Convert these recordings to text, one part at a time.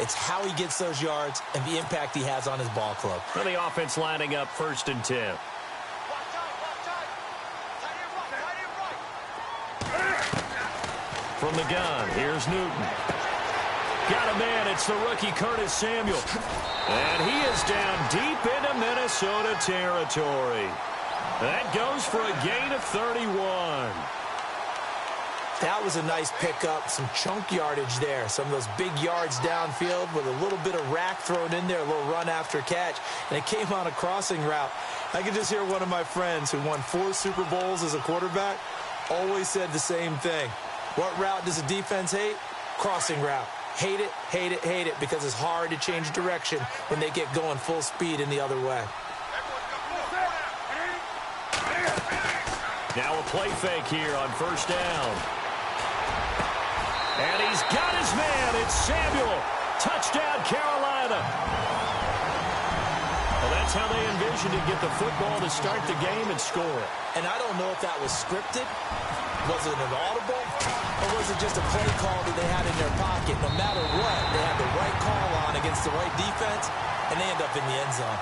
It's how he gets those yards and the impact he has on his ball club. For the offense lining up 1st and 10. From the gun, here's Newton. Got a man, it's the rookie Curtis Samuel. And he is down deep into Minnesota territory. That goes for a gain of 31. That was a nice pickup, some chunk yardage there. Some of those big yards downfield with a little bit of rack thrown in there, a little run after catch. And it came on a crossing route. I could just hear one of my friends who won 4 Super Bowls as a quarterback always said the same thing. What route does a defense hate? Crossing route. Hate it, hate it, hate it, because it's hard to change direction when they get going full speed in the other way. Now a play fake here on 1st down. And he's got his man. It's Samuel. Touchdown, Carolina. Well, that's how they envisioned to get the football to start the game and score it. And I don't know if that was scripted. Was it an audible? Or was it just a play call that they had in their pocket? No matter what, they had the right call on against the right defense, and they end up in the end zone.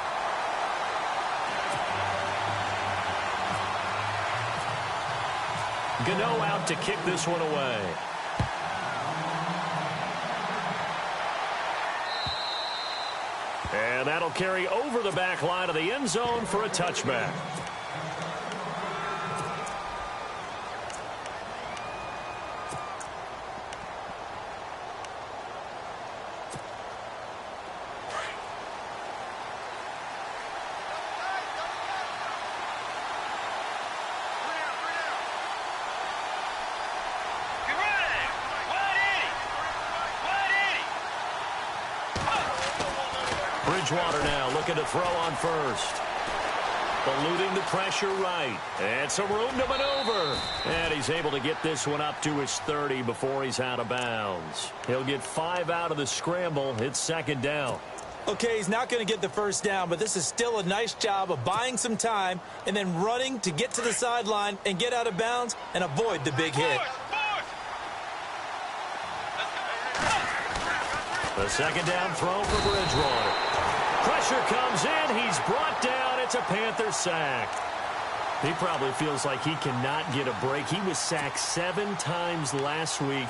Gano out to kick this one away. And that'll carry over the back line of the end zone for a touchback. Bridgewater now looking to throw on 1st. Eluding the pressure right. And some room to maneuver. And he's able to get this one up to his 30 before he's out of bounds. He'll get 5 out of the scramble. It's 2nd down. Okay, he's not going to get the 1st down, but this is still a nice job of buying some time and then running to get to the sideline and get out of bounds and avoid the big hit. The 2nd down throw for Bridgewater. Pressure comes in. He's brought down. It's a Panther sack. He probably feels like he cannot get a break. He was sacked 7 times last week.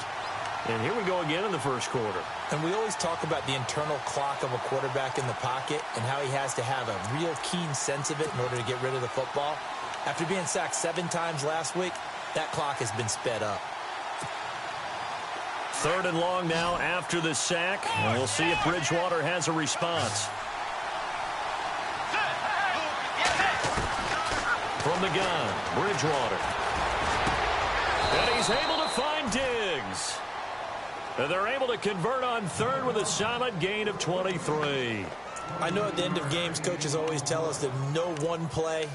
And here we go again in the 1st quarter. And we always talk about the internal clock of a quarterback in the pocket and how he has to have a real keen sense of it in order to get rid of the football. After being sacked 7 times last week, that clock has been sped up. 3rd and long now after the sack. And we'll see if Bridgewater has a response. From the gun, Bridgewater. And he's able to find Diggs. And they're able to convert on 3rd with a solid gain of 23. I know at the end of games, coaches always tell us that no one play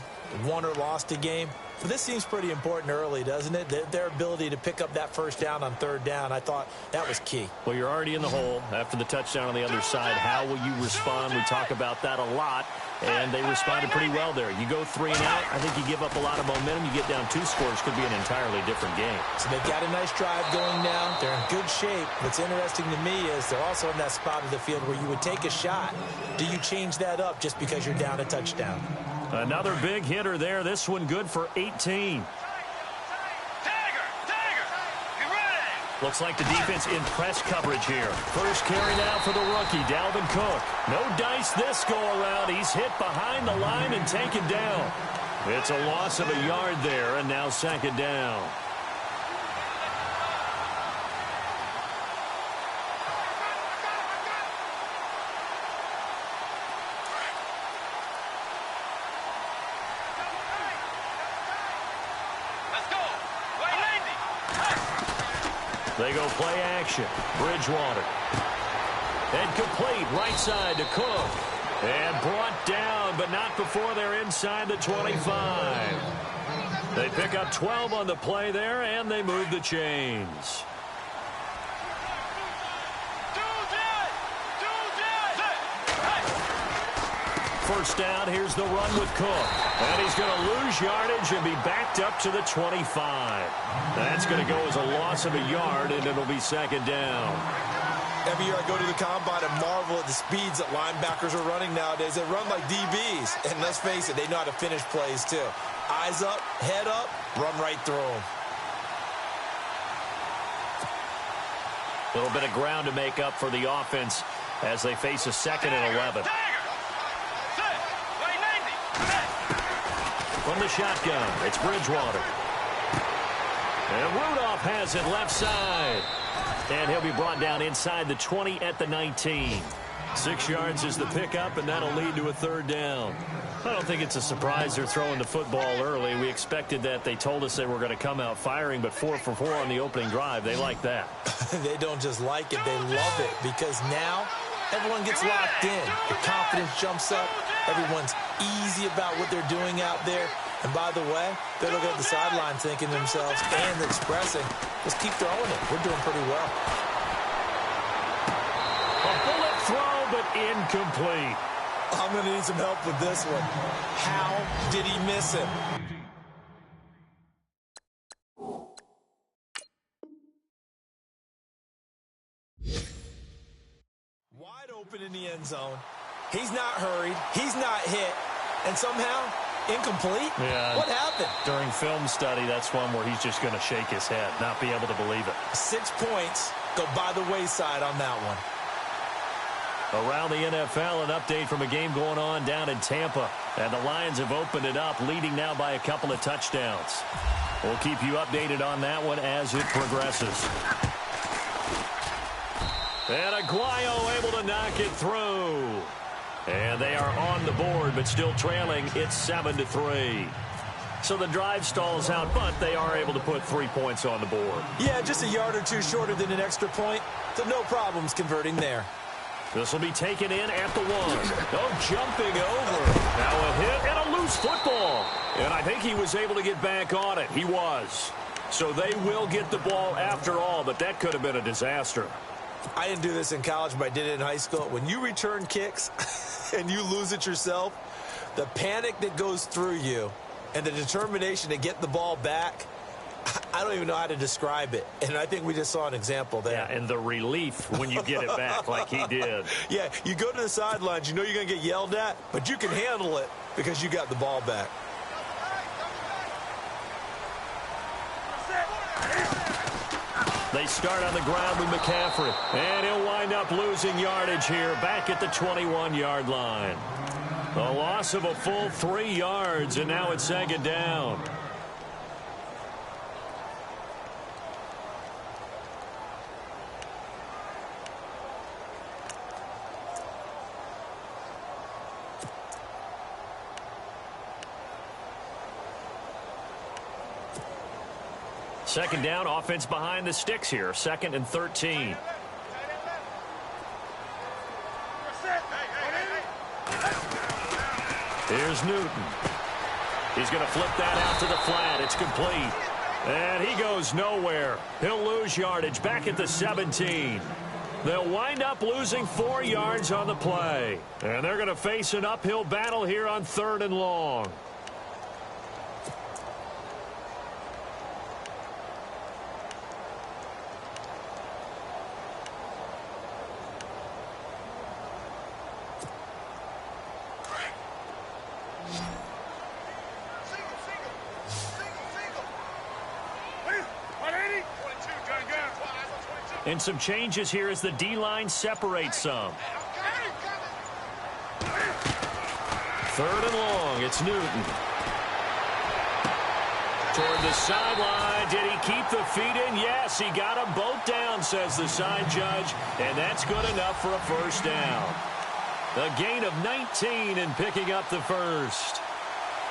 won or lost a game. But this seems pretty important early, doesn't it? Their ability to pick up that 1st down on 3rd down, I thought that was key. Well, you're already in the hole after the touchdown on the other side. How will you respond? We talk about that a lot, and they responded pretty well there. You go 3 and out, I think you give up a lot of momentum. You get down 2 scores, could be an entirely different game. So they've got a nice drive going now. They're in good shape. What's interesting to me is they're also in that spot of the field where you would take a shot. Do you change that up just because you're down a touchdown? Another big hitter there. This one good for 18. Looks like the defense in press coverage here. First carry now for the rookie, Dalvin Cook. No dice this go-around. He's hit behind the line and taken down. It's a loss of a yard there, and now 2nd down. They go play action. Bridgewater. And complete right side to Cook. And brought down, but not before they're inside the 25. They pick up 12 on the play there, and they move the chains. First down, here's the run with Cook. And he's going to lose yardage and be backed up to the 25. That's going to go as a loss of a yard, and it'll be 2nd down. Every year I go to the combine and marvel at the speeds that linebackers are running nowadays. They run like DBs. And let's face it, they know how to finish plays too. Eyes up, head up, run right through them. A little bit of ground to make up for the offense as they face a 2nd and 11. From the shotgun, it's Bridgewater. And Rudolph has it left side. And he'll be brought down inside the 20 at the 19. 6 yards is the pickup, and that'll lead to a 3rd down. I don't think it's a surprise they're throwing the football early. We expected that. They told us they were going to come out firing, but 4 for 4 on the opening drive. They like that. They don't just like it, they love it, because now everyone gets locked in. The confidence jumps up. Everyone's easy about what they're doing out there. And by the way, they're looking at the sideline thinking to themselves and expressing, let's keep throwing it. We're doing pretty well. A bullet throw, but incomplete. I'm going to need some help with this one. How did he miss him? Wide open in the end zone. He's not hurried. He's not hit. And somehow, incomplete? Yeah. What happened? During film study, that's one where he's just going to shake his head, not be able to believe it. 6 points go by the wayside on that one. Around the NFL, an update from a game going on down in Tampa. And the Lions have opened it up, leading now by a couple of touchdowns. We'll keep you updated on that one as it progresses. And Aguayo able to knock it through. And they are on the board, but still trailing. It's 7-3. So the drive stalls out, but they are able to put 3 points on the board. Yeah, just a yard or two shorter than an extra point. So no problems converting there. This will be taken in at the 1. Oh, jumping over. Now a hit and a loose football. And I think he was able to get back on it. He was. So they will get the ball after all, but that could have been a disaster. I didn't do this in college, but I did it in high school. When you return kicks and you lose it yourself, the panic that goes through you and the determination to get the ball back, I don't even know how to describe it. And I think we just saw an example there. Yeah, and the relief when you get it back like he did. Yeah, you go to the sidelines, you know you're going to get yelled at, but you can handle it because you got the ball back. They start on the ground with McCaffrey. And he'll wind up losing yardage here back at the 21-yard line. A loss of a full 3 yards, and now it's 2nd down. Second down, offense behind the sticks here. 2nd and 13. Here's Newton. He's going to flip that out to the flat. It's complete. And he goes nowhere. He'll lose yardage back at the 17. They'll wind up losing 4 yards on the play. And they're going to face an uphill battle here on 3rd and long. And some changes here as the D-line separates some. 3rd and long. It's Newton. Toward the sideline. Did he keep the feet in? Yes, he got them both down, says the side judge. And that's good enough for a 1st down. A gain of 19 and picking up the 1st.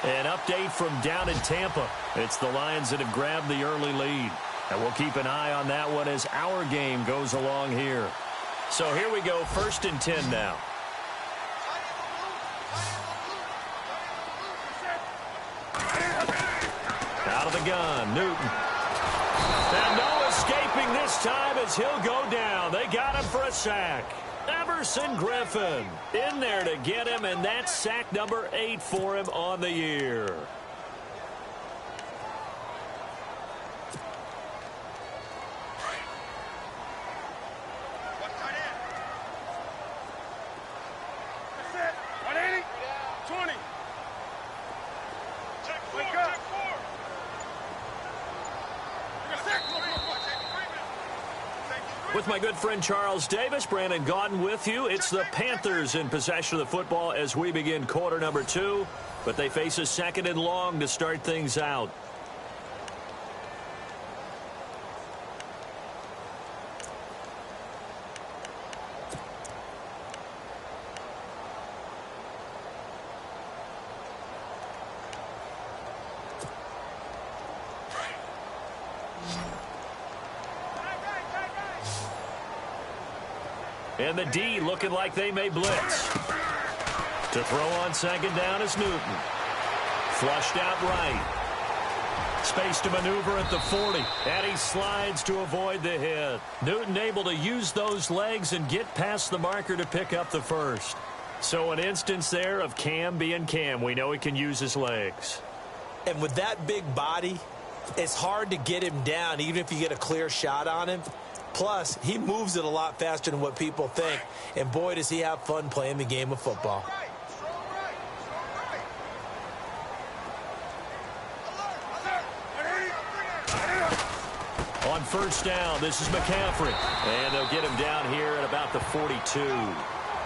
An update from down in Tampa. It's the Lions that have grabbed the early lead. And we'll keep an eye on that one as our game goes along here. So here we go, 1st and 10 now. Out of the gun, Newton. And no escaping this time as he'll go down. They got him for a sack. Everson Griffin in there to get him, and that's sack number 8 for him on the year. With my good friend Charles Davis, Brandon Gaudin with you. It's the Panthers in possession of the football as we begin quarter number 2. But they face a second and long to start things out. And the D looking like they may blitz. To throw on second down is Newton. Flushed out right. Space to maneuver at the 40. And he slides to avoid the hit. Newton able to use those legs and get past the marker to pick up the first. So an instance there of Cam being Cam. We know he can use his legs. And with that big body, it's hard to get him down even if you get a clear shot on him. Plus, he moves it a lot faster than what people think. And boy, does he have fun playing the game of football. On first down, this is McCaffrey. And they'll get him down here at about the 42.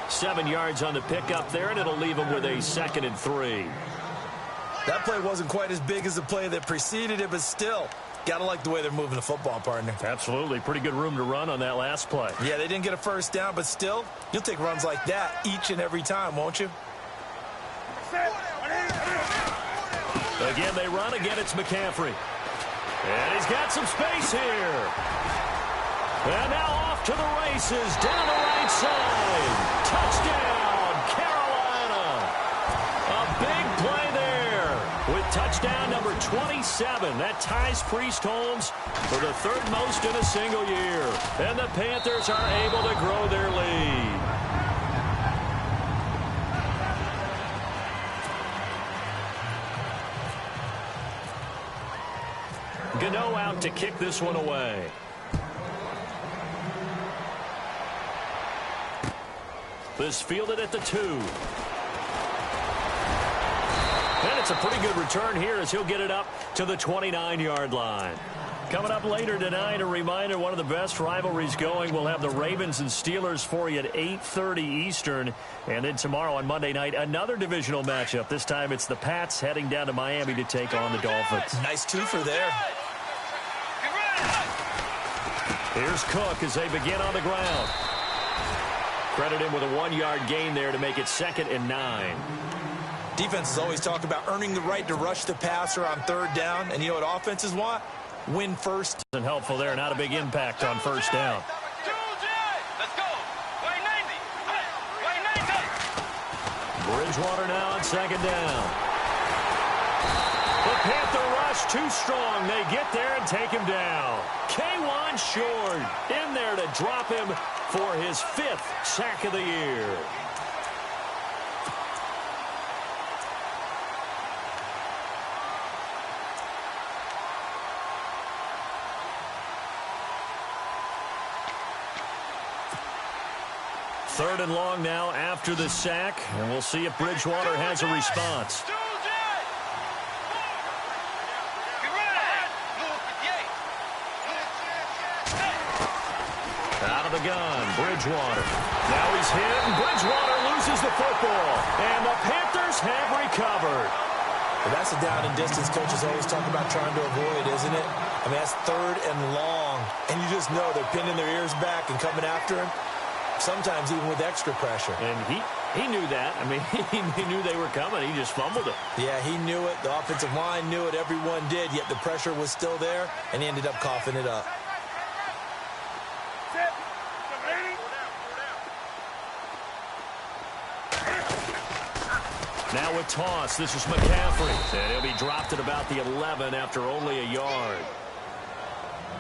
7 yards on the pickup there, and it'll leave him with a 2nd and 3. That play wasn't quite as big as the play that preceded it, but still, gotta like the way they're moving the football, partner. Absolutely. Pretty good room to run on that last play. Yeah, they didn't get a first down, but still, you'll take runs like that each and every time, won't you? Again, they run. Again, it's McCaffrey. And he's got some space here. And now off to the races, down the right side. Touchdown, Carolina. A big play there with touchdown number 27. That ties Priest Holmes for the 3rd most in a single year. And the Panthers are able to grow their lead. Gano out to kick this one away. This fielded at the 2. And it's a pretty good return here as he'll get it up to the 29-yard line. Coming up later tonight, a reminder, one of the best rivalries going. We'll have the Ravens and Steelers for you at 8:30 Eastern. And then tomorrow on Monday night, another divisional matchup. This time it's the Pats heading down to Miami to take on the Dolphins. Nice twofer there. Here's Cook as they begin on the ground. Credit him with a 1-yard gain there to make it 2nd and 9. Defenses always talk about earning the right to rush the passer on 3rd down. And you know what offenses want? Win first. And helpful there, not a big impact on first down. Bridgewater now on 2nd down. The Panther rush too strong. They get there and take him down. K'Wan Short in there to drop him for his 5th sack of the year. Third and long now after the sack, and we'll see if Bridgewater has a response. Out of the gun, Bridgewater. Now he's hit, and Bridgewater loses the football. And the Panthers have recovered. Well, that's a down and distance coaches always talk about trying to avoid, isn't it? I mean, that's 3rd and long. And you just know they're pinning their ears back and coming after him. Sometimes even with extra pressure. And he knew that. I mean, he knew they were coming. He just fumbled it. Yeah, he knew it. The offensive line knew it. Everyone did. Yet the pressure was still there, and he ended up coughing it up. Now with toss, this is McCaffrey. And he'll be dropped at about the 11 after only a yard.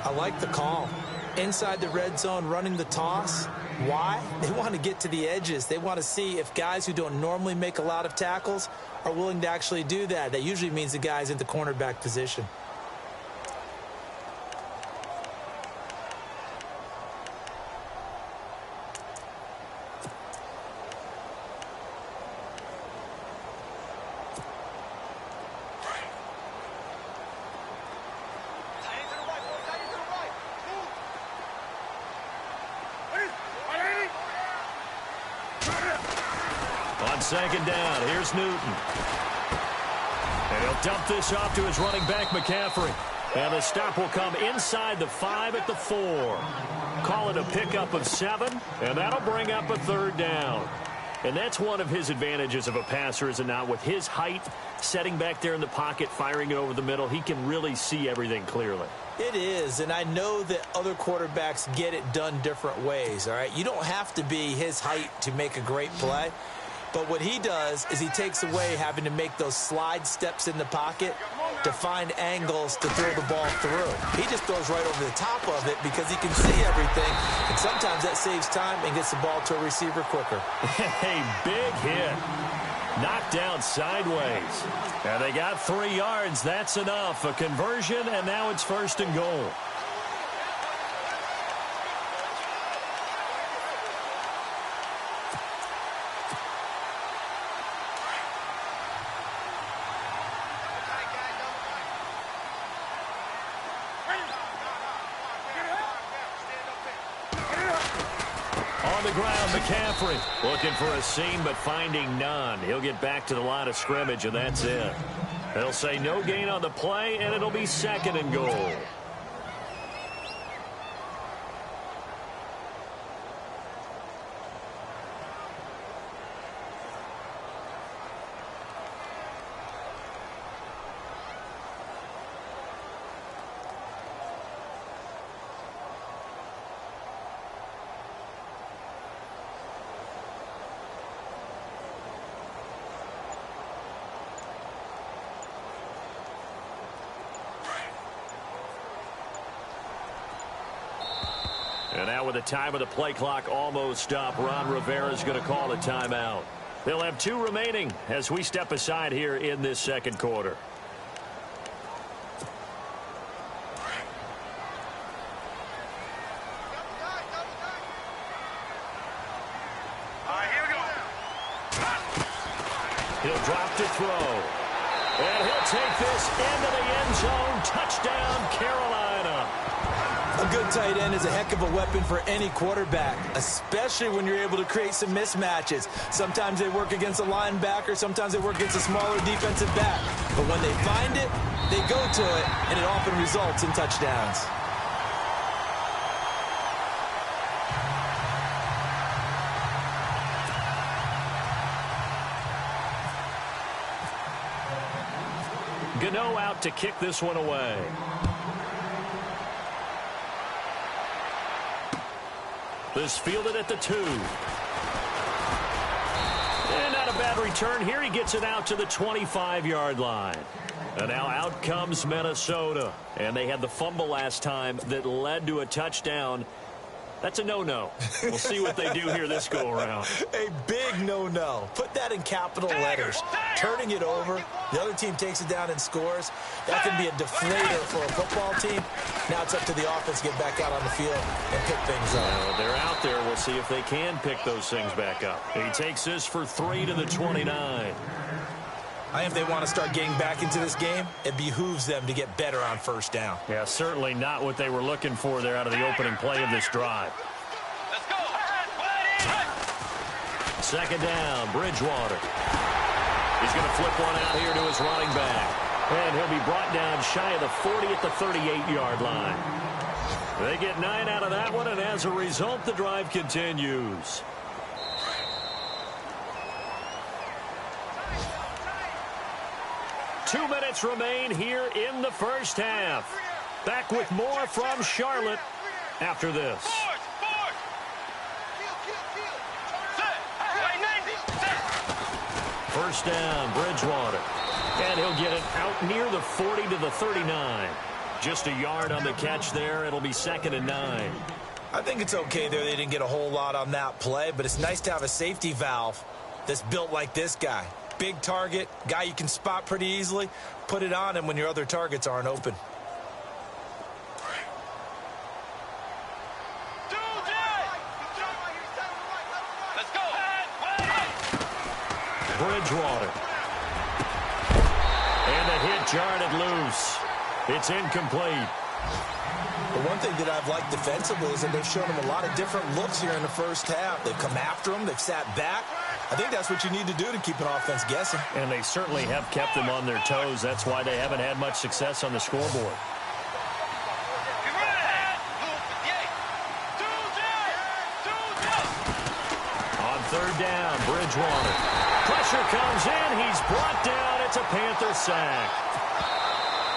I like the call. Inside the red zone, running the toss. Why? They want to get to the edges. They want to see if guys who don't normally make a lot of tackles are willing to actually do that. That usually means the guy's in the cornerback position. On second down, here's Newton. And he'll dump this off to his running back, McCaffrey. And the stop will come inside the 5 at the 4. Call it a pickup of 7, and that'll bring up a third down. And that's one of his advantages of a passer, is it not? With his height, setting back there in the pocket, firing it over the middle, he can really see everything clearly. It is, and I know that other quarterbacks get it done different ways, all right? You don't have to be his height to make a great play. But what he does is he takes away having to make those slide steps in the pocket to find angles to throw the ball through. He just throws right over the top of it because he can see everything, and sometimes that saves time and gets the ball to a receiver quicker. Hey, big hit. Knocked down sideways. And they got 3 yards. That's enough. A conversion, and now it's 1st and goal. On the ground, McCaffrey looking for a seam but finding none. He'll get back to the line of scrimmage, and that's it. They'll say no gain on the play, and it'll be 2nd and goal. And now with the time of the play clock almost up, Ron Rivera is going to call a timeout. They'll have 2 remaining as we step aside here in this 2nd quarter. He'll drop to throw. And he'll take this into the end zone. Touchdown, Carolina. A good tight end is a heck of a weapon for any quarterback, especially when you're able to create some mismatches. Sometimes they work against a linebacker, sometimes they work against a smaller defensive back. But when they find it, they go to it, and it often results in touchdowns. Gano out to kick this one away. This fielded at the 2. And not a bad return here. He gets it out to the 25-yard line. And now out comes Minnesota. And they had the fumble last time that led to a touchdown. That's a no-no. We'll see what they do here this go-around. A big no-no. Put that in capital letters. Turning it over, the other team takes it down and scores. That can be a deflator for a football team. Now it's up to the offense to get back out on the field and pick things up. Well, they're out there. We'll see if they can pick those things back up. He takes this for 3 to the 29. I think if they want to start getting back into this game, it behooves them to get better on 1st down. Yeah, certainly not what they were looking for there out of the opening play of this drive. Let's go. 2nd down, Bridgewater. He's going to flip one out here to his running back. And he'll be brought down shy of the 40 at the 38-yard line. They get 9 out of that one, and as a result, the drive continues. Two minutes remain here in the 1st half. Back with more from Charlotte after this. First down, Bridgewater. And he'll get it out near the 40 to the 39. Just a yard on the catch there. It'll be 2nd and 9. I think it's okay there. They didn't get a whole lot on that play, but it's nice to have a safety valve that's built like this guy. Big target, guy you can spot pretty easily. Put it on him when your other targets aren't open. Let's go. Bridgewater. And the hit jarred it loose. It's incomplete. The one thing that I've liked defensively is that they've shown him a lot of different looks here in the 1st half. They've come after him. They've sat back. I think that's what you need to do to keep an offense guessing. And they certainly have kept them on their toes. That's why they haven't had much success on the scoreboard. On third down, Bridgewater. Pressure comes in. He's brought down. It's a Panther sack.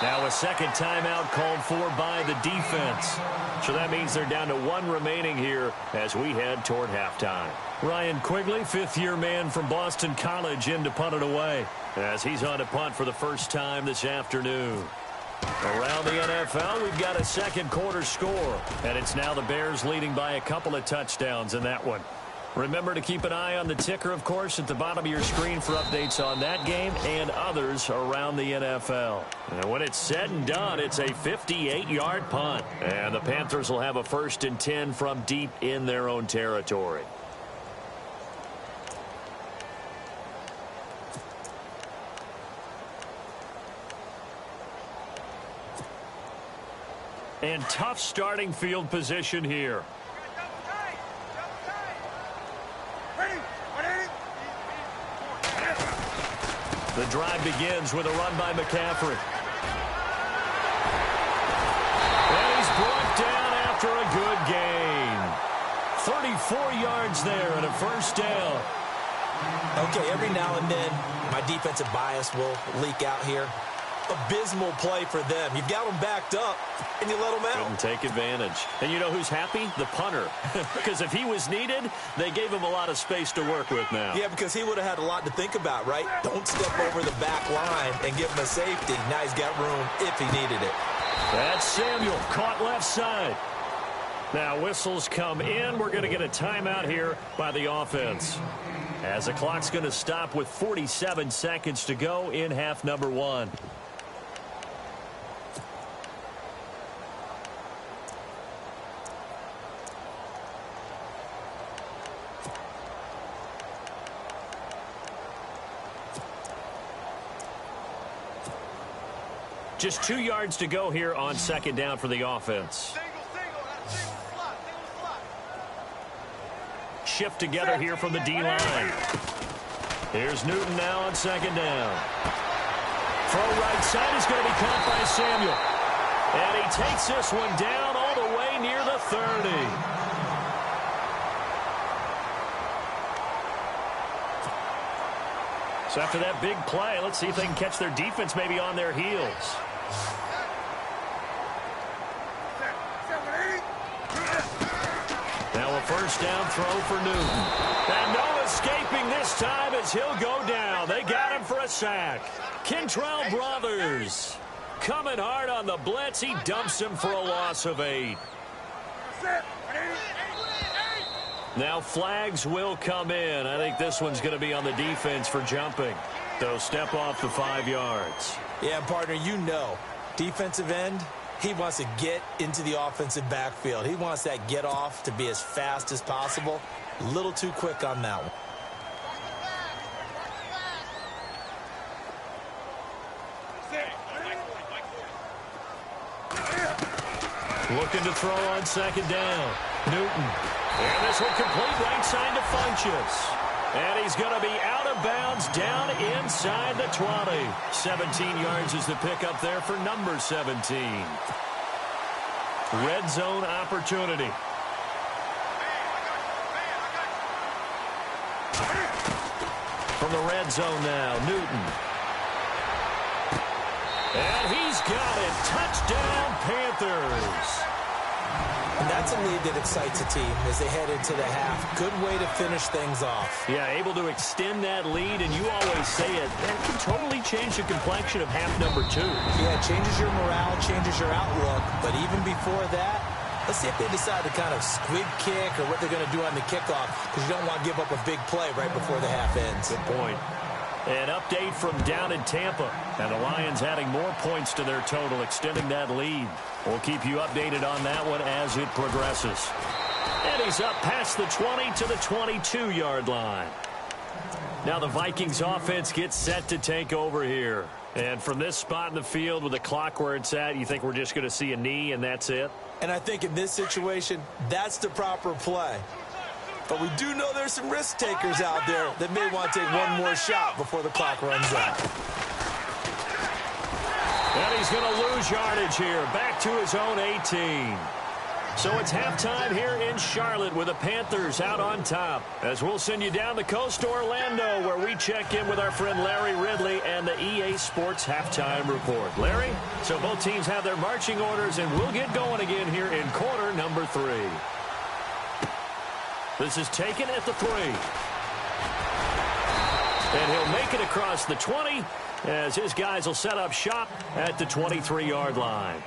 Now a second timeout called for by the defense. So that means they're down to one remaining here as we head toward halftime. Ryan Quigley, fifth-year man from Boston College, in to punt it away as he's on to punt for the first time this afternoon. Around the NFL, we've got a second quarter score, and it's now the Bears leading by a couple of touchdowns in that one. Remember to keep an eye on the ticker, of course, at the bottom of your screen for updates on that game and others around the NFL. And when it's said and done, it's a 58-yard punt. And the Panthers will have a 1st and 10 from deep in their own territory. And tough starting field position here. The drive begins with a run by McCaffrey. And he's brought down after a good gain. 34 yards there and a first down. Okay, every now and then, my defensive bias will leak out here. Abysmal play for them. You've got them backed up, and you let them out. Couldn't take advantage. And you know who's happy? The punter. Because if he was needed, they gave him a lot of space to work with now. Yeah, because he would have had a lot to think about, right? Don't step over the back line and give him a safety. Now he's got room if he needed it. That's Samuel, caught left side. Now whistles come in. We're going to get a timeout here by the offense, as the clock's going to stop with 47 seconds to go in half number one. Just 2 yards to go here on second down for the offense. Shift together here from the D-line. Here's Newton now on second down. Throw right side is going to be caught by Samuel. And he takes this one down all the way near the 30. So after that big play, let's see if they can catch their defense maybe on their heels. Now a first down throw for Newton. And no escaping this time as he'll go down. They got him for a sack. Kentrell Brothers coming hard on the blitz. He dumps him for a loss of 8. Now flags will come in. I think this one's going to be on the defense for jumping. They'll step off the 5 yards. Yeah, partner, you know, defensive end, he wants to get into the offensive backfield. He wants that get off to be as fast as possible. A little too quick on that one. Looking to throw on second down. Newton. And this one complete right side to Funchess. And he's going to be out of bounds down inside the 20. 17 yards is the pickup there for number 17. Red zone opportunity. From the red zone now, Newton. And he's got it. Touchdown, Panthers. And that's a lead that excites a team as they head into the half. Good way to finish things off. Yeah, able to extend that lead, and you always say it, that can totally change the complexion of half number 2. Yeah, it changes your morale, changes your outlook. But even before that, let's see if they decide to kind of squib kick or what they're going to do on the kickoff, because you don't want to give up a big play right before the half ends. Good point. An update from down in Tampa. And the Lions adding more points to their total, extending that lead. We'll keep you updated on that one as it progresses. And he's up past the 20 to the 22-yard line. Now the Vikings offense gets set to take over here. And from this spot in the field with the clock where it's at, you think we're just going to see a knee and that's it? And I think in this situation, that's the proper play. But we do know there's some risk takers out there that may want to take one more shot before the clock runs out. And he's going to lose yardage here, back to his own 18. So it's halftime here in Charlotte with the Panthers out on top. As we'll send you down the coast to Orlando, where we check in with our friend Larry Ridley and the EA Sports Halftime Report. Larry, so both teams have their marching orders, and we'll get going again here in quarter number 3. This is taken at the 3. And he'll make it across the 20 as his guys will set up shop at the 23-yard line.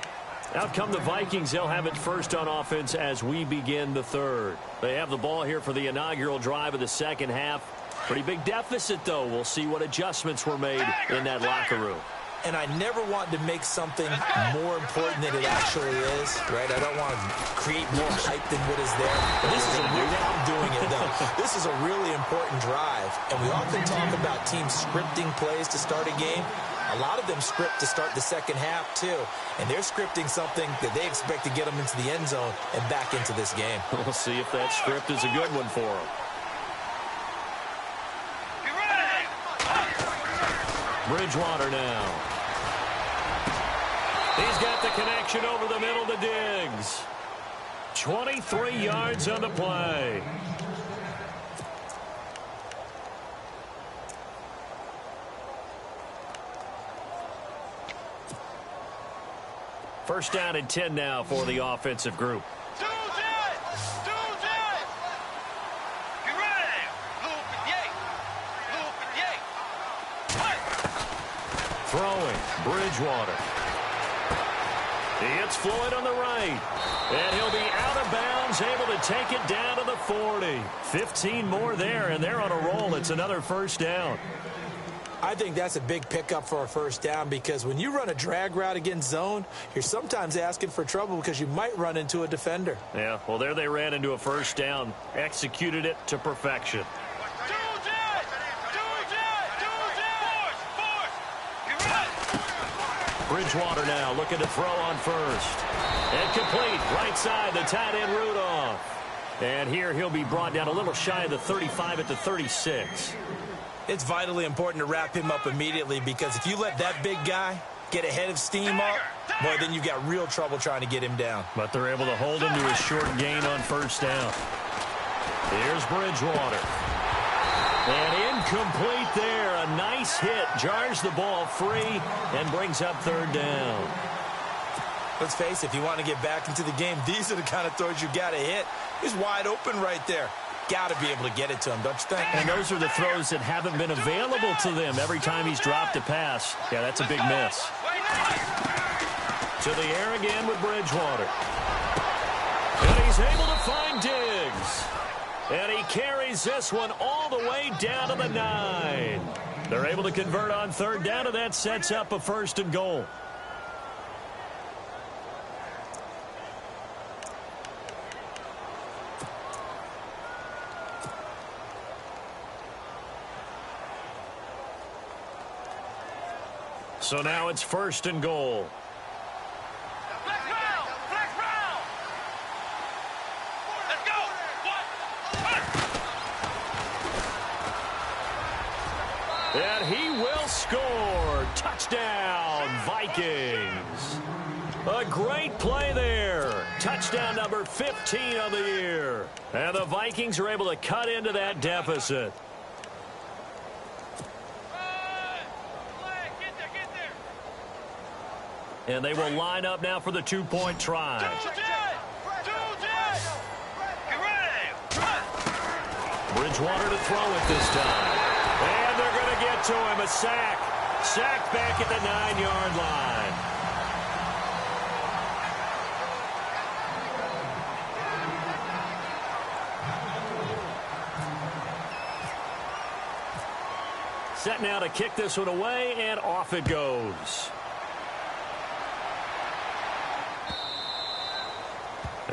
Out come the Vikings. They'll have it first on offense as we begin the third. They have the ball here for the inaugural drive of the second half. Pretty big deficit, though. We'll see what adjustments were made in that locker room. And I never want to make something more important than it actually is, right? I don't want to create more hype than what is there. But this is a really, I'm doing it, though. This is a really important drive. And we often talk about teams scripting plays to start a game. A lot of them script to start the second half, too. And they're scripting something that they expect to get them into the end zone and back into this game. We'll see if that script is a good one for them. Bridgewater now. He's got the connection over the middle to Diggs. 23 yards on the play. First down and 10 now for the offensive group. Throwing, Bridgewater. He hits Floyd on the right. And he'll be out of bounds, able to take it down to the 40. 15 more there, and they're on a roll. It's another first down. I think that's a big pickup for a first down because when you run a drag route against zone, you're sometimes asking for trouble because you might run into a defender. Yeah, well, there they ran into a first down, executed it to perfection. Bridgewater now looking to throw on first. And complete, right side, the tight end Rudolph. And here he'll be brought down a little shy of the 35 at the 36. It's vitally important to wrap him up immediately because if you let that big guy get ahead of steam up, boy, then you've got real trouble trying to get him down. But they're able to hold him to a short gain on first down. Here's Bridgewater. And incomplete there. A nice hit. Jars the ball free and brings up third down. Let's face it, if you want to get back into the game, these are the kind of throws you got to hit. He's wide open right there. Got to be able to get it to him, don't you think? And those are the throws that haven't been available to them every time he's dropped a pass. Yeah, that's a big miss. To the air again with Bridgewater. And he's able to find Diggs. And he carries this one all the way down to the 9. They're able to convert on third down, and that sets up a first and goal. So now it's first and goal. And he will score. Touchdown, Vikings. A great play there. Touchdown number 15 of the year. And the Vikings are able to cut into that deficit. And they will line up now for the two-point try. Bridgewater to throw it this time. And they're going to get to him. A sack. Sack back at the 9-yard line. Set now to kick this one away, and off it goes.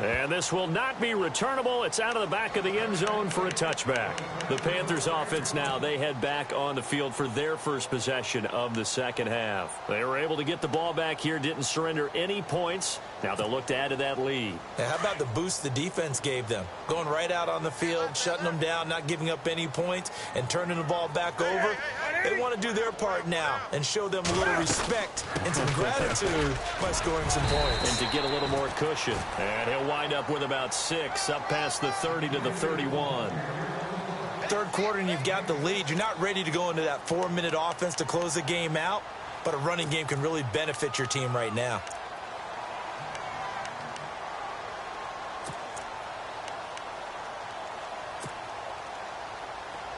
And this will not be returnable. It's out of the back of the end zone for a touchback. The Panthers offense now, they head back on the field for their first possession of the second half. They were able to get the ball back here, didn't surrender any points. Now they'll look to add to that lead. Yeah, how about the boost the defense gave them? Going right out on the field, shutting them down, not giving up any points, and turning the ball back over. They want to do their part now and show them a little respect and some gratitude by scoring some points. And to get a little more cushion. And he'll wind up with about 6, up past the 30 to the 31. Third quarter and you've got the lead. You're not ready to go into that 4-minute offense to close the game out, but a running game can really benefit your team right now.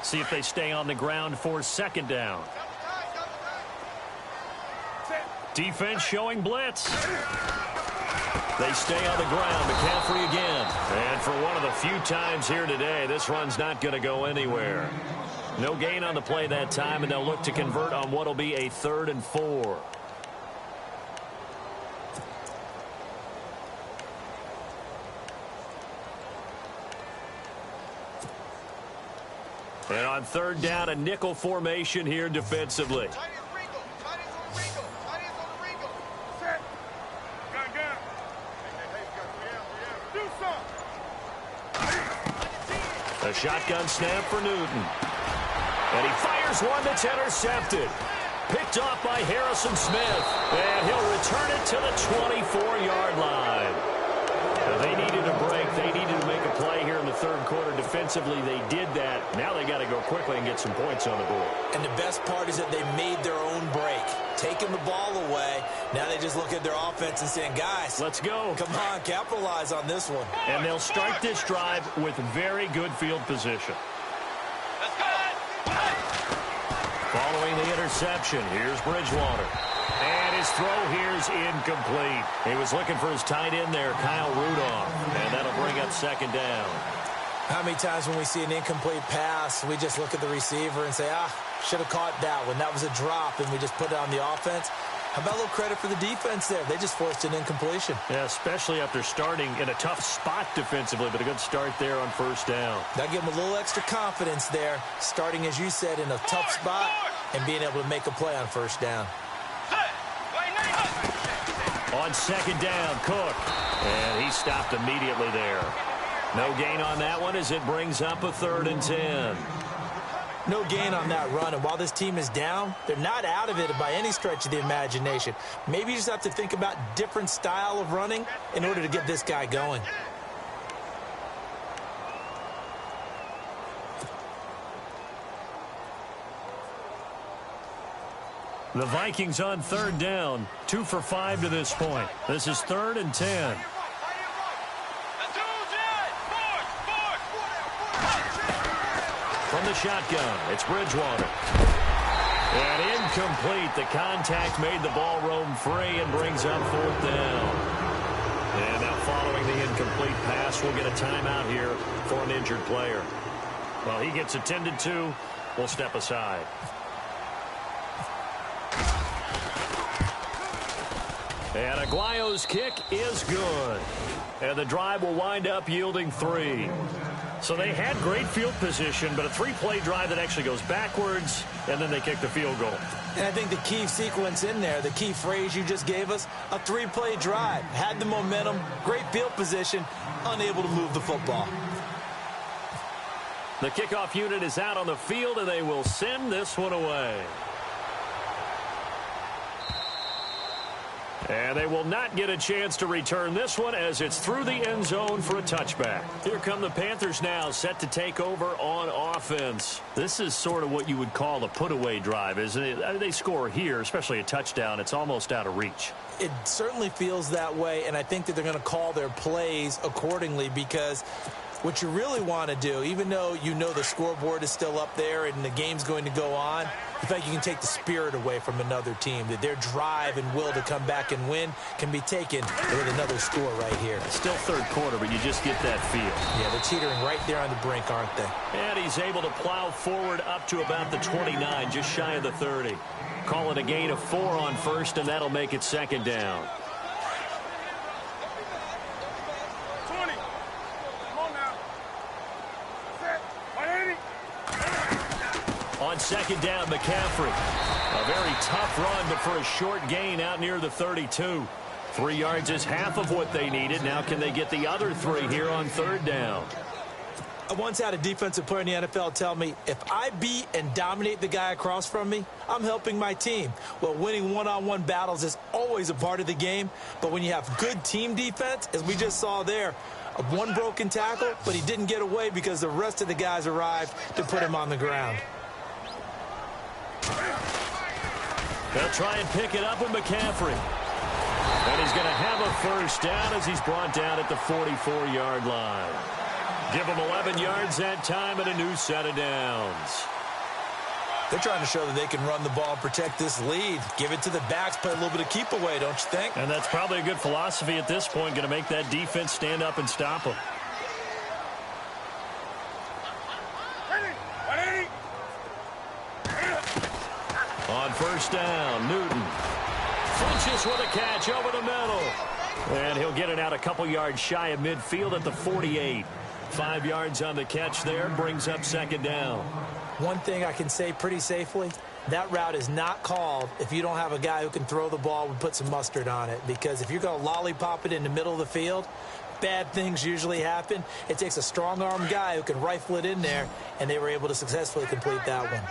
See if they stay on the ground for second down. Defense showing blitz. They stay on the ground. McCaffrey again. And for one of the few times here today, this run's not going to go anywhere. No gain on the play that time, and they'll look to convert on what will be a 3rd and 4. And on 3rd down, a nickel formation here defensively. A shotgun snap for Newton. And he fires one that's intercepted. Picked off by Harrison Smith. And he'll return it to the 24-yard line. Now, they needed a break. They needed to make a play here in the third quarter. Defensively, they did that. Now they got to go quickly and get some points on the board. And the best part is that they made their own break. Taking the ball away. Now they just look at their offense and saying, guys, let's go. Come on, capitalize on this one. And they'll start this drive with very good field position. Let's go. Following the interception, here's Bridgewater. And his throw here's incomplete. He was looking for his tight end there, Kyle Rudolph. And that'll bring up second down. How many times when we see an incomplete pass, we just look at the receiver and say, should have caught that one. That was a drop, and we just put it on the offense. How about a little credit for the defense there? They just forced an incompletion. Yeah, especially after starting in a tough spot defensively, but a good start there on first down. That gave them a little extra confidence there, starting, as you said, in a tough spot and being able to make a play on first down. On second down, Cook. And he stopped immediately there. No gain on that one as it brings up a 3rd and 10. No gain on that run, and while this team is down, they're not out of it by any stretch of the imagination. Maybe you just have to think about different style of running in order to get this guy going. The Vikings on 3rd down, 2 for 5 to this point. This is 3rd and 10. From the shotgun, it's Bridgewater. And incomplete. The contact made the ball roam free and brings up 4th down. And now following the incomplete pass, we'll get a timeout here for an injured player. Well, he gets attended to. We'll step aside. And Aguayo's kick is good. And the drive will wind up yielding 3. So they had great field position, but a 3-play drive that actually goes backwards, and then they kick the field goal. And I think the key sequence in there, the key phrase you just gave us, a 3-play drive. Had the momentum, great field position, unable to move the football. The kickoff unit is out on the field, and they will send this one away. And they will not get a chance to return this one as it's through the end zone for a touchback. Here come the Panthers now, set to take over on offense. This is sort of what you would call a put-away drive, isn't it? They score here, especially a touchdown. It's almost out of reach. It certainly feels that way, and I think that they're going to call their plays accordingly because what you really want to do, even though you know the scoreboard is still up there and the game's going to go on, I feel like you can take the spirit away from another team, that their drive and will to come back and win can be taken with another score right here. Still third quarter, but you just get that feel. Yeah, they're teetering right there on the brink, aren't they? And he's able to plow forward up to about the 29, just shy of the 30. Call it a gain of 4 on first, and that'll make it second down. On second down, McCaffrey. A very tough run, but for a short gain out near the 32. 3 yards is half of what they needed. Now can they get the other 3 here on third down? I once had a defensive player in the NFL tell me, if I beat and dominate the guy across from me, I'm helping my team. Well, winning one-on-one battles is always a part of the game, but when you have good team defense, as we just saw there, one broken tackle, but he didn't get away because the rest of the guys arrived to put him on the ground. They'll try and pick it up with McCaffrey. And he's going to have a first down as he's brought down at the 44-yard line. Give him 11 yards that time and a new set of downs. They're trying to show that they can run the ball and protect this lead. Give it to the backs, play a little bit of keep away, don't you think? And that's probably a good philosophy at this point, going to make that defense stand up and stop them. On first down, Newton flinches with a catch over the middle. And he'll get it out a couple yards shy of midfield at the 48. 5 yards on the catch there, brings up second down. One thing I can say pretty safely, that route is not called if you don't have a guy who can throw the ball and put some mustard on it. Because if you're going to lollipop it in the middle of the field, bad things usually happen. It takes a strong-arm guy who can rifle it in there, and they were able to successfully complete that one.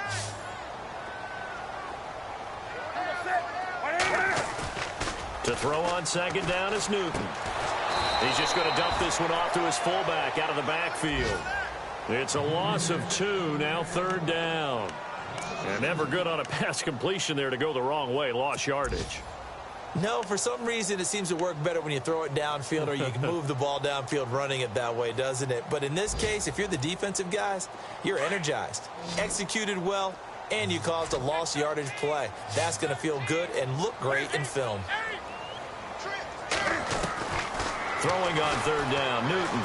To throw on second down is Newton. He's just going to dump this one off to his fullback out of the backfield. It's a loss of 2, now third down. And never good on a pass completion there to go the wrong way, lost yardage. No, for some reason it seems to work better when you throw it downfield or you can move the ball downfield running it that way, doesn't it? But in this case, if you're the defensive guys, you're energized, executed well, and you caused a lost yardage play. That's going to feel good and look great in film. Throwing on third down, Newton.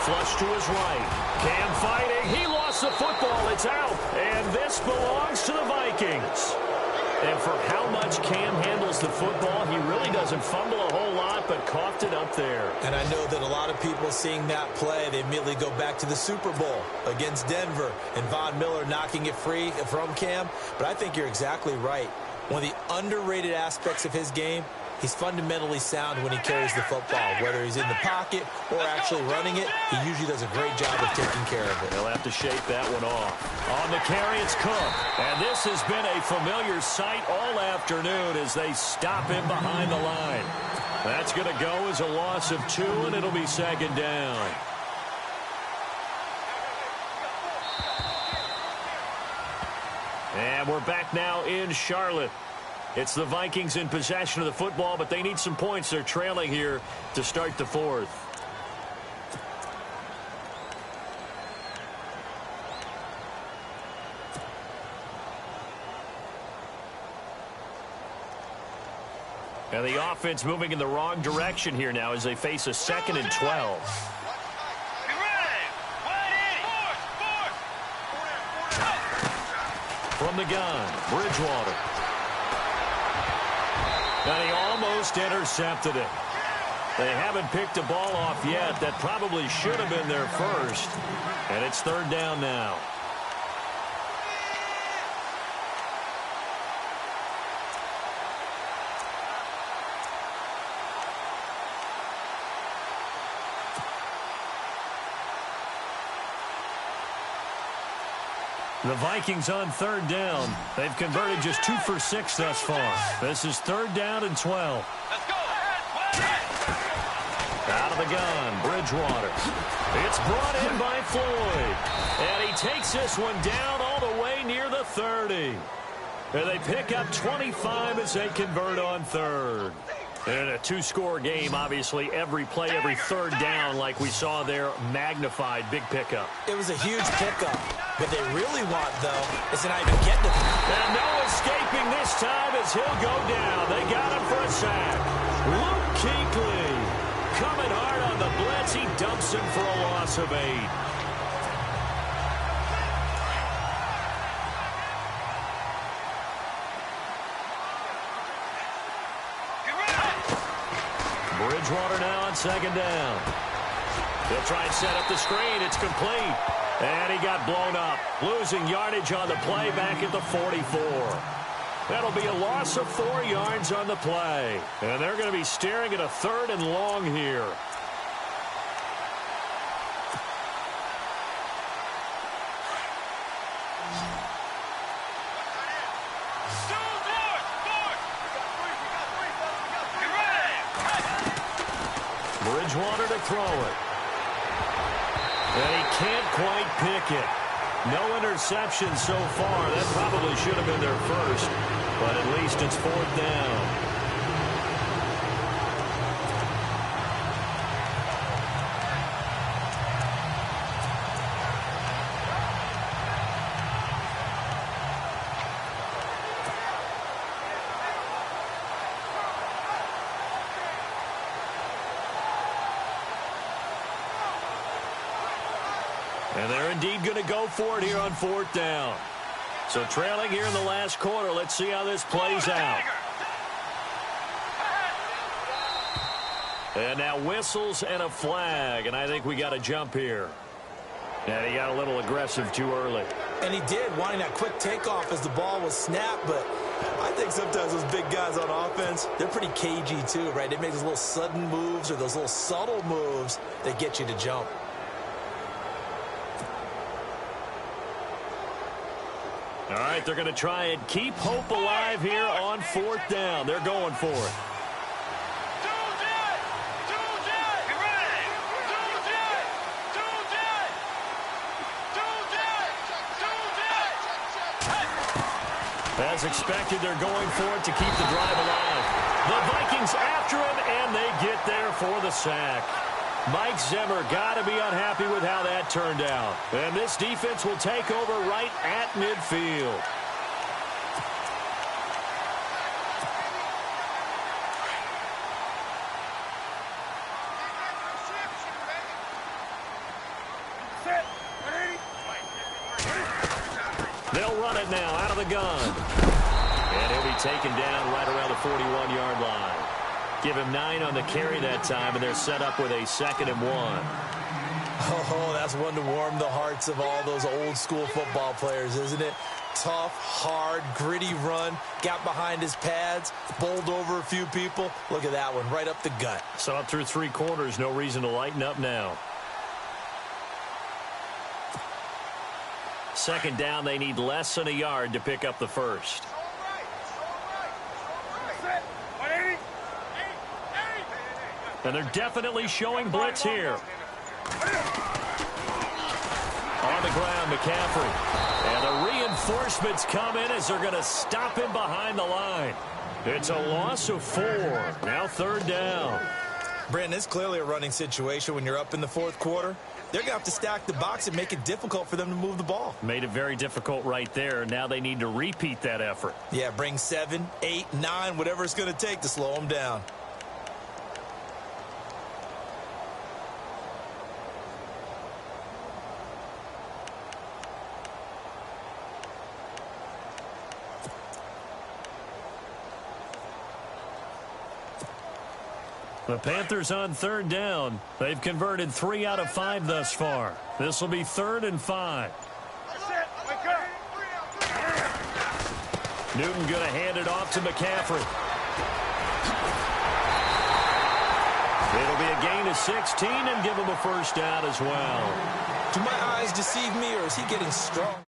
Flush to his right. Cam fighting. He lost the football. It's out. And this belongs to the Vikings. And for how much Cam handles the football, he really doesn't fumble a whole lot, but coughed it up there. And I know that a lot of people seeing that play, they immediately go back to the Super Bowl against Denver and Von Miller knocking it free from Cam. But I think you're exactly right. One of the underrated aspects of his game, he's fundamentally sound when he carries the football. Whether he's in the pocket or actually running it, he usually does a great job of taking care of it. They'll have to shake that one off. On the carry, it's Cook. And this has been a familiar sight all afternoon as they stop him behind the line. That's going to go as a loss of 2, and it'll be second down. And we're back now in Charlotte. It's the Vikings in possession of the football, but they need some points. They're trailing here to start the fourth. And the offense moving in the wrong direction here now as they face a 2nd and 12. From the gun, Bridgewater. And he almost intercepted it. They haven't picked a ball off yet. That probably should have been their first. And it's third down now. The Vikings on third down. They've converted just 2 for 6 thus far. This is third down and 12. Let's go. Out of the gun, Bridgewater. It's brought in by Floyd. And he takes this one down all the way near the 30. And they pick up 25 as they convert on third. And in a 2-score game, obviously, every play, every third down, like we saw there, magnified. Big pickup. It was a huge pickup. What they really want, though, is to not even get to him. And no escaping this time as he'll go down. They got him for a sack. Luke Kuechly coming hard on the blitz. He dumps him for a loss of 8. Bridgewater now on second down. They'll try and set up the screen. It's complete. And he got blown up, losing yardage on the play back at the 44. That'll be a loss of 4 yards on the play. And they're going to be staring at a 3rd and long here. Bridgewater to throw it. And he can't quite pick it. No interception so far. That probably should have been their first, but at least it's 4th down. And they're indeed going to go for it here on 4th down. So trailing here in the last quarter. Let's see how this plays out. And now whistles and a flag. And I think we got a jump here. And he got a little aggressive too early. And he did, wanting that quick takeoff as the ball was snapped. But I think sometimes those big guys on offense, they're pretty cagey too, right? They make those little sudden moves or those little subtle moves that get you to jump. All right, they're going to try and keep hope alive here on 4th down. They're going for it. As expected, they're going for it to keep the drive alive. The Vikings after him, and they get there for the sack. Mike Zimmer got to be unhappy with how that turned out. And this defense will take over right at midfield. They'll run it now out of the gun. And he'll be taken down right around the 41-yard line. Give him 9 on the carry that time, and they're set up with a 2nd and 1. Oh, that's one to warm the hearts of all those old-school football players, isn't it? Tough, hard, gritty run, got behind his pads, bowled over a few people. Look at that one, right up the gut. So up through 3 quarters, no reason to lighten up now. 2nd down, they need less than a yard to pick up the first. And they're definitely showing blitz here. On the ground, McCaffrey. And the reinforcements come in as they're going to stop him behind the line. It's a loss of 4. Now 3rd down. Brandon, it's clearly a running situation when you're up in the 4th quarter. They're going to have to stack the box and make it difficult for them to move the ball. Made it very difficult right there. Now they need to repeat that effort. Yeah, bring 7, 8, 9, whatever it's going to take to slow them down. The Panthers on 3rd down. They've converted 3 out of 5 thus far. This will be 3rd and 5. Newton going to hand it off to McCaffrey. It'll be a gain of 16 and give him a first down as well. Do my eyes deceive me, or is he getting strong?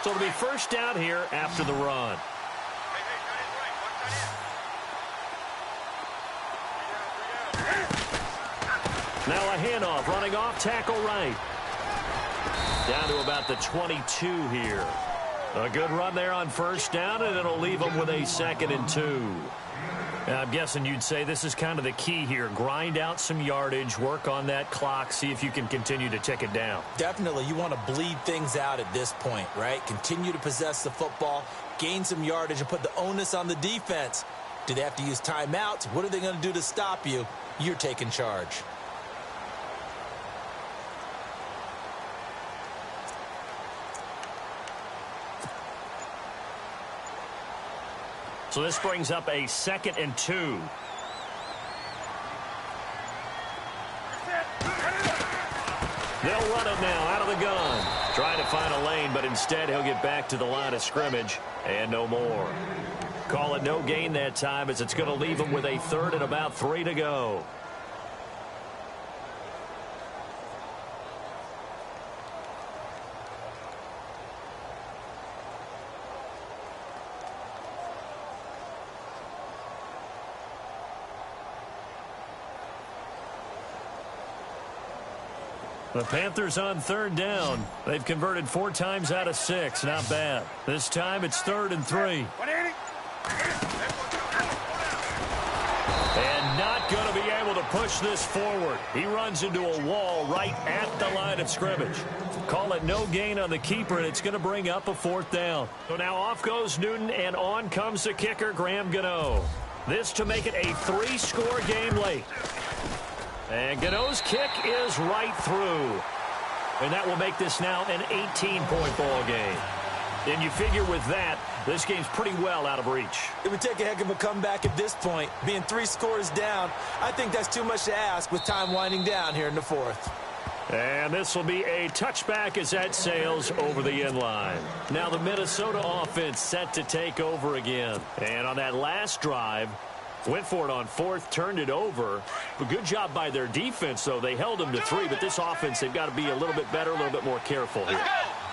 So it'll be first down here after the run. Now a handoff, running off tackle right. Down to about the 22 here. A good run there on first down, and it'll leave them with a 2nd and 2. I'm guessing you'd say this is kind of the key here. Grind out some yardage, work on that clock, see if you can continue to tick it down. Definitely. You want to bleed things out at this point, right? Continue to possess the football, gain some yardage, and put the onus on the defense Do they have to use timeouts? What are they going to do to stop you? You're taking charge. So this brings up a 2nd and 2. They'll run it now out of the gun. Trying to find a lane, but instead he'll get back to the line of scrimmage and no more. Call it no gain that time as it's going to leave him with a 3rd and about 3 to go. The Panthers on 3rd down. They've converted 4 times out of 6. Not bad. This time it's 3rd and 3. And not going to be able to push this forward. He runs into a wall right at the line of scrimmage. Call it no gain on the keeper, and it's going to bring up a 4th down. So now off goes Newton, and on comes the kicker, Graham Gano. This to make it a 3-score game late. And Gano's kick is right through. And that will make this now an 18-point ball game. And you figure with that, this game's pretty well out of reach. It would take a heck of a comeback at this point. Being 3 scores down, I think that's too much to ask with time winding down here in the 4th. And this will be a touchback as that sails over the end line. Now the Minnesota offense set to take over again. And on that last drive, went for it on 4th, turned it over. A good job by their defense, though. They held them to 3, but this offense, they've got to be a little bit better, a little bit more careful here.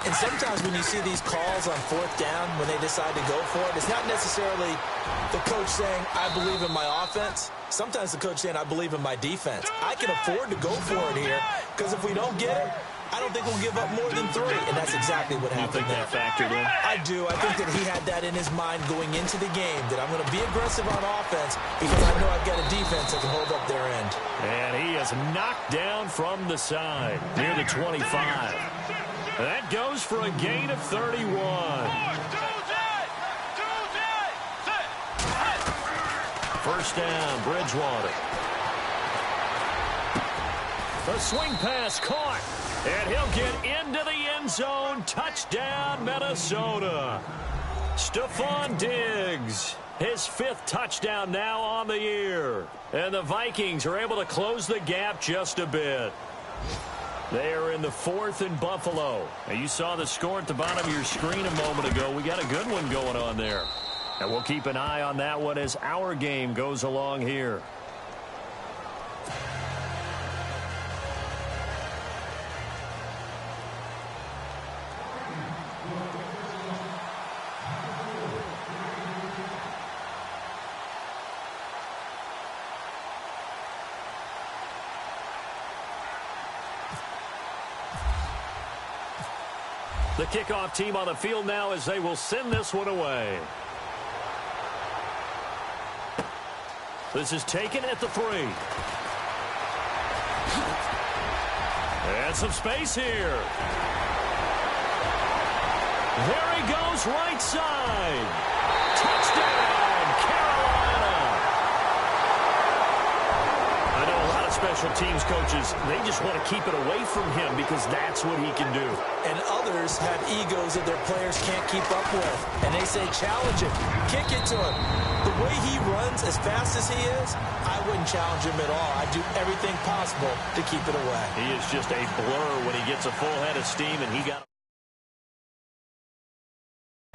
And sometimes when you see these calls on 4th down, when they decide to go for it, it's not necessarily the coach saying, I believe in my offense. Sometimes the coach saying, I believe in my defense. I can afford to go for it here, because if we don't get it, I don't think we'll give up more than 3, and that's exactly what happened there. You think that factored in? I do. I think that he had that in his mind going into the game, that I'm going to be aggressive on offense because I know I've got a defense that can hold up their end. And he is knocked down from the side near the 25. That goes for a gain of 31. First down, Bridgewater. The swing pass caught. And he'll get into the end zone. Touchdown, Minnesota. Stephon Diggs, his 5th touchdown now on the year. And the Vikings are able to close the gap just a bit. They are in the 4th in Buffalo. Now, you saw the score at the bottom of your screen a moment ago. We got a good one going on there. And we'll keep an eye on that one as our game goes along here. The kickoff team on the field now as they will send this one away. This is taken at the 3. And some space here. There he goes, right side. Touchdown, Carolina. I know a lot of special teams coaches, they just want to keep it away from him because that's what he can do. And others have egos that their players can't keep up with. And they say, challenge him, kick it to him. The way he runs as fast as he is, I wouldn't challenge him at all. I'd do everything possible to keep it away. He is just a blur when he gets a full head of steam, and he got...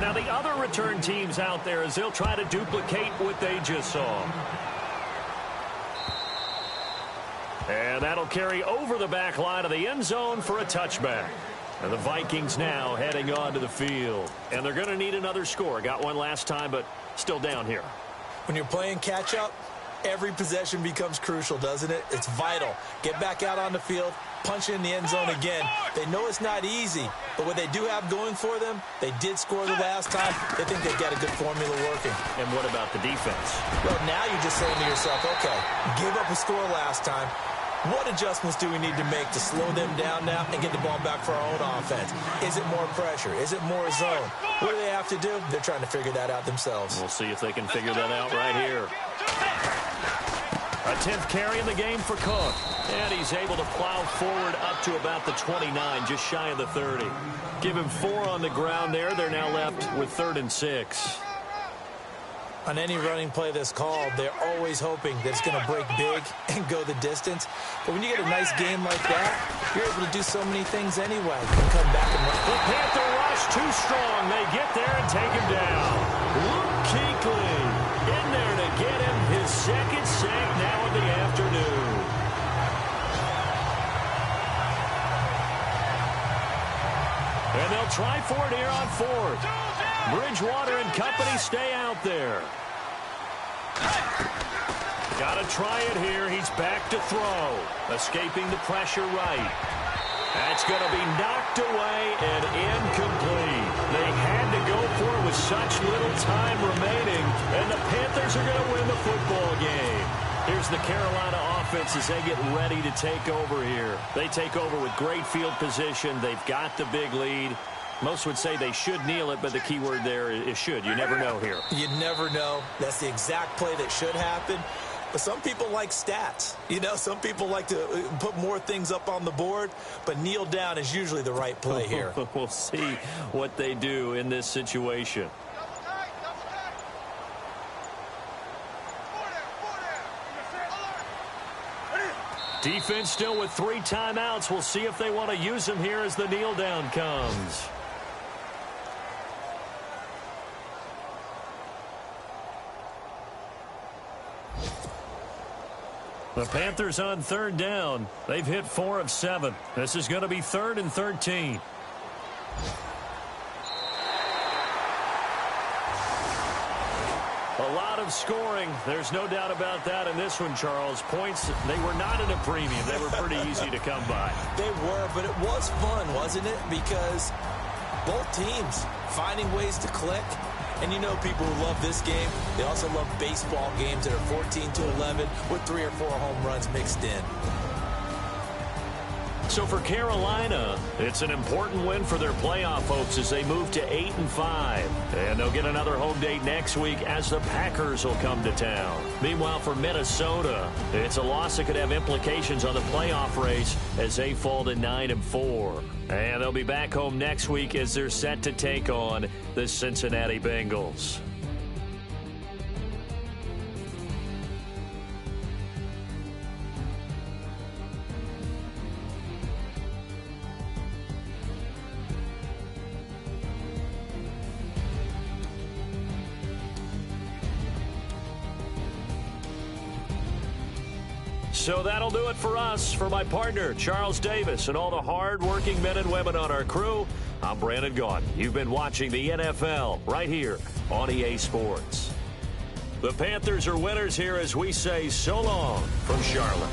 Now the other return teams out there as they'll try to duplicate what they just saw. And that'll carry over the back line of the end zone for a touchback. And the Vikings now heading onto the field. And they're going to need another score. Got one last time, but still down here. When you're playing catch-up, every possession becomes crucial, doesn't it? It's vital. Get back out on the field, punch in the end zone again. They know it's not easy, but what they do have going for them, they did score the last time. They think they've got a good formula working. And what about the defense? Well, now you're just saying to yourself, okay, give up a score last time. What adjustments do we need to make to slow them down now and get the ball back for our own offense? Is it more pressure? Is it more zone? What do they have to do? They're trying to figure that out themselves. We'll see if they can figure that out right here. A 10th carry in the game for Cook. And he's able to plow forward up to about the 29, just shy of the 30. Give him 4 on the ground there. They're now left with 3rd and 6. On any running play that's called, they're always hoping that it's going to break big and go the distance. But when you get a nice game like that, you're able to do so many things anyway. You can come back and run. The Panther rush too strong. They get there and take him down. Luke Kuechly in there to get him his 2nd sack now in the afternoon. And they'll try for it here on 4th. Bridgewater and company stay out there. Got to try it here. He's back to throw. Escaping the pressure right. That's going to be knocked away and incomplete. They had to go for it with such little time remaining, and the Panthers are going to win the football game. Here's the Carolina offense as they get ready to take over here. They take over with great field position. They've got the big lead. Most would say they should kneel it, but the key word there is should. You never know here. You never know. That's the exact play that should happen. But some people like stats. You know, some people like to put more things up on the board, but kneel down is usually the right play here. We'll see what they do in this situation. Defense still with 3 timeouts. We'll see if they want to use them here as the kneel down comes. The Panthers on 3rd down. They've hit 4 of 7. This is going to be 3rd and 13. A lot of scoring. There's no doubt about that in this one, Charles. Points, they were not at a premium. They were pretty easy to come by. They were, but it was fun, wasn't it? Because both teams finding ways to click. And you know people who love this game, they also love baseball games that are 14-11 with 3 or 4 home runs mixed in. So for Carolina, it's an important win for their playoff hopes as they move to 8-5. And they'll get another home date next week as the Packers will come to town. Meanwhile, for Minnesota, it's a loss that could have implications on the playoff race as they fall to 9-4. And they'll be back home next week as they're set to take on the Cincinnati Bengals. So that'll do it for us. For my partner, Charles Davis, and all the hard-working men and women on our crew, I'm Brandon Gaudin. You've been watching the NFL right here on EA Sports. The Panthers are winners here as we say so long from Charlotte.